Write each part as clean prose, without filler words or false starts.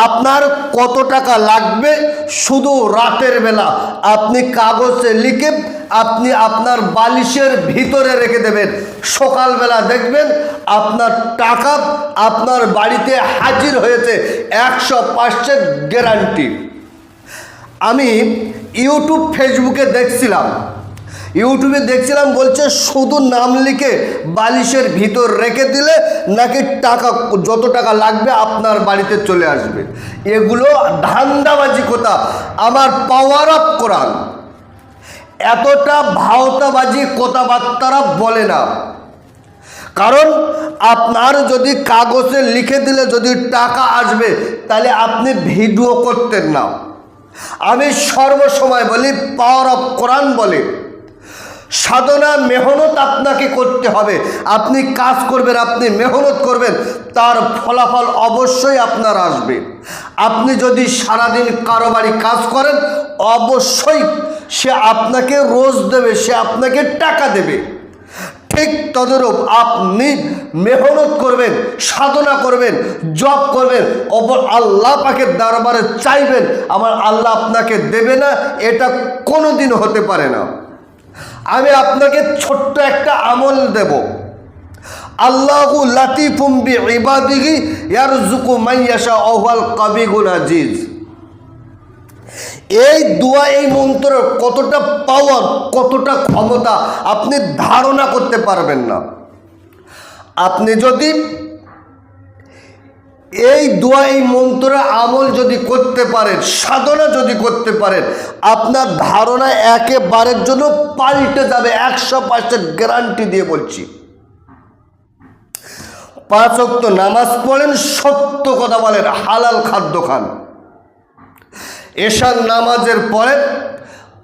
আপনার কত টাকা লাগবে শুধু রাতের বেলা আপনি কাগজে লিখে আপনি আপনার বালিশের ভিতরে রেখে দেবেন। সকালবেলা দেখবেন আপনার টাকা আপনার বাড়িতে হাজির হয়েছে, 100% গ্যারান্টি। আমি ফেসবুকে ইউটিউবে দেখছিলাম বলছে শুধু নাম লিখে বালিশের ভিতর রেখে দিলে নাকি টাকা যত টাকা লাগবে আপনার বাড়িতে চলে আসবে। এগুলো ধান্দাবাজি কথা। আমার পাওয়ার অফ কোরআন এতটা ভাওতাবাজি কথাবার্তারা বলে না। কারণ আপনার যদি কাগজে লিখে দিলে যদি টাকা আসবে তাহলে আপনি ভিডিও করতেন না। আমি সর্বসময় বলি পাওয়ার অফ কোরআন বলে সাধনা মেহনত আপনাকে করতে হবে। আপনি কাজ করবেন, আপনি মেহনত করবেন, তার ফলাফল অবশ্যই আপনার আসবে। আপনি যদি সারাদিন কারোবারি কাজ করেন অবশ্যই সে আপনাকে রোজ দেবে, সে আপনাকে টাকা দেবে। ঠিক তদরূপ আপনি মেহনত করবেন, সাধনা করবেন, জব করবেন, অপর আল্লাহ পাকের দরবারে চাইবেন, আমার আল্লাহ আপনাকে দেবে না, এটা কোনোদিন হতে পারে না। আমি আপনাকে ছোট্ট একটা আমল দেব। আল্লাহু লাতিফুম বিইবাদিহি ইয়ারযুকু মান ইয়াশা ওয়া হুয়াল কাবিয়ুল আজিজ। এই দোয়া, এই মন্ত্র কতটা পাওয়ার, কতটা ক্ষমতা আপনি ধারণা করতে পারবেন না। আপনি যদি এই দোয়া, এই মন্ত্র আমল যদি করতে পারেন, সাধনা যদি করতে পারেন, আপনার ধারণা একেবারের জন্য পাল্টে যাবে। 100% গ্যারান্টি দিয়ে বলছি। 5 ওয়াক্ত নামাজ পড়েন, সত্য কথা বলেন, হালাল খাদ্য খান। এশার নামাজের পরে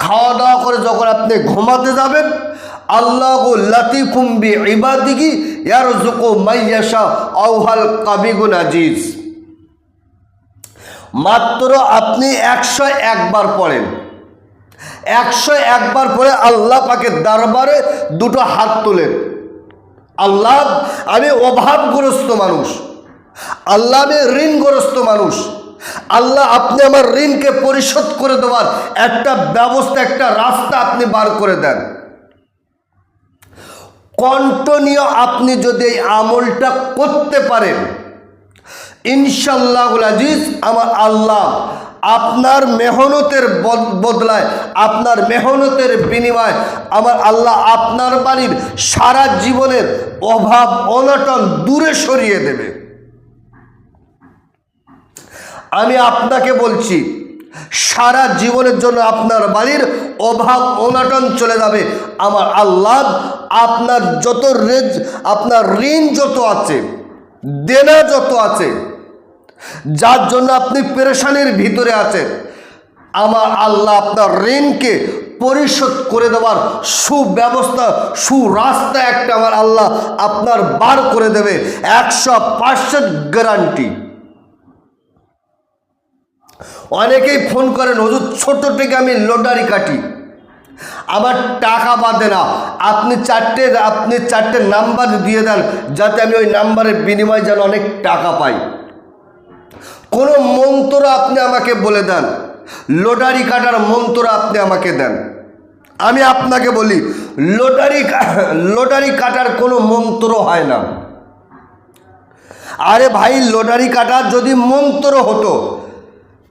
খাওয়া দাওয়া করে যখন আপনি ঘুমাতে যাবেন, আল্লাহু লাতিফুম বিইবাদিহি ইয়ারযুকু মান ইয়াশা ওয়া হুয়াল কাবিয়ুল আজিজ। মাত্র আপনি 101 বার পড়েন। 101 বার পরে আল্লাহ পাকের দরবারে দুটো হাত তোলেন। আল্লাহ, আমি অভাবগ্রস্ত মানুষ, আল্লাহ আমি ঋণগ্রস্ত মানুষ, আল্লাহ আপনি আমার ঋণকে পরিশোধ করে দেওয়ার একটা ব্যবস্থা, একটা রাস্তা আপনি বার করে দেন। কন্টিনিউ আপনি যদি এই আমলটা করতে পারেন, ইনশাআল্লাহুল আজিজ আমার আল্লাহ আপনার মেহনতের বদলায়, আপনার মেহনতের বিনিময়ে আমার আল্লাহ আপনার বাড়ির সারা জীবনের অভাব অনটন দূরে সরিয়ে দেবে। আমি আপনাকে বলছি, সারা জীবনের জন্য আপনার বাড়ির অভাব অনটন চলে যাবে। আমার আল্লাহ আপনার যত আপনার ঋণ যত আছে, দেনা যত আছে, যার জন্য আপনি পেরেশানির ভিতরে আছেন, আমার আল্লাহ আপনার ঋণকে পরিশোধ করে দেওয়ার সুব্যবস্থা, সুরাস্তা একটা আমার আল্লাহ আপনার বার করে দেবে। 100% গ্যারান্টি। অনেকেই ফোন করেন, হুজুর ছোট থেকে আমি লটারি কাটি, আমার টাকা বাদে না। আপনি চারটে নাম্বার দিয়ে দেন, যাতে আমি ওই নাম্বারের বিনিময়ে যেন অনেক টাকা পাই। কোনো মন্ত্র আপনি আমাকে বলে দেন, লটারি কাটার মন্ত্র আপনি আমাকে দেন। আমি আপনাকে বলি, লটারি কাটার কোনো মন্ত্র হয় না। আরে ভাই, লটারি কাটার যদি মন্ত্র হতো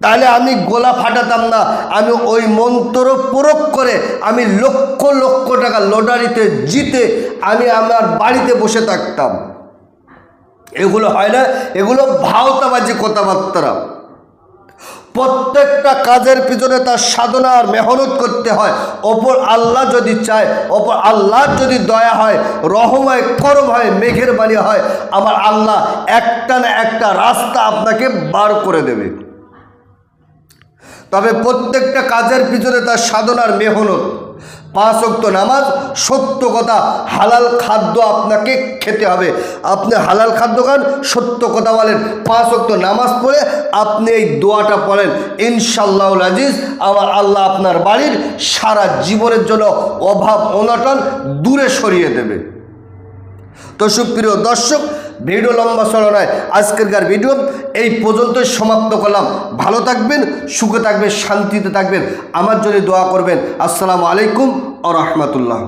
তাহলে আমি গোলা ফাটাতাম না। আমি ওই মন্ত্র প্রয়োগ করে আমি লক্ষ লক্ষ টাকা লটারিতে জিতে আমি আমার বাড়িতে বসে থাকতাম। এগুলো হয় না, এগুলো ভাওতাবাজি কথাবার্তা। প্রত্যেকটা কাজের পিছনে তার সাধনা আর মেহনত করতে হয়। ওপর আল্লাহ যদি চায়, ওপর আল্লাহর যদি দয়া হয়, রহম হয়, করম হয়, মেঘের বাণী হয়, আমার আল্লাহ একটা না একটা রাস্তা আপনাকে বার করে দেবে। তবে প্রত্যেকটা কাজের পিছনে তার সাধনার মেহনত। 5 ওয়াক্ত নামাজ, সত্য কথা, হালাল খাদ্য আপনাকে খেতে হবে। আপনি হালাল খাদ্য খান, সত্য কথা বলেন, 5 ওয়াক্ত নামাজ পড়ে আপনি এই দোয়াটা পড়েন, ইনশাআল্লাহুল আজিজ আমার আল্লাহ আপনার বাড়ির সারা জীবনের জন্য অভাব অনটন দূরে সরিয়ে দেবে। তো সুপ্রিয় দর্শক, ভিডিও লম্বা চলো নয়, আজকেরকার ভিডিও এই পর্যন্তই সমাপ্ত করলাম। ভালো থাকবেন, সুখে থাকবেন, শান্তিতে থাকবেন, আমার জন্য দোয়া করবেন। আসসালামু আলাইকুম ওয়া রাহমাতুল্লাহ।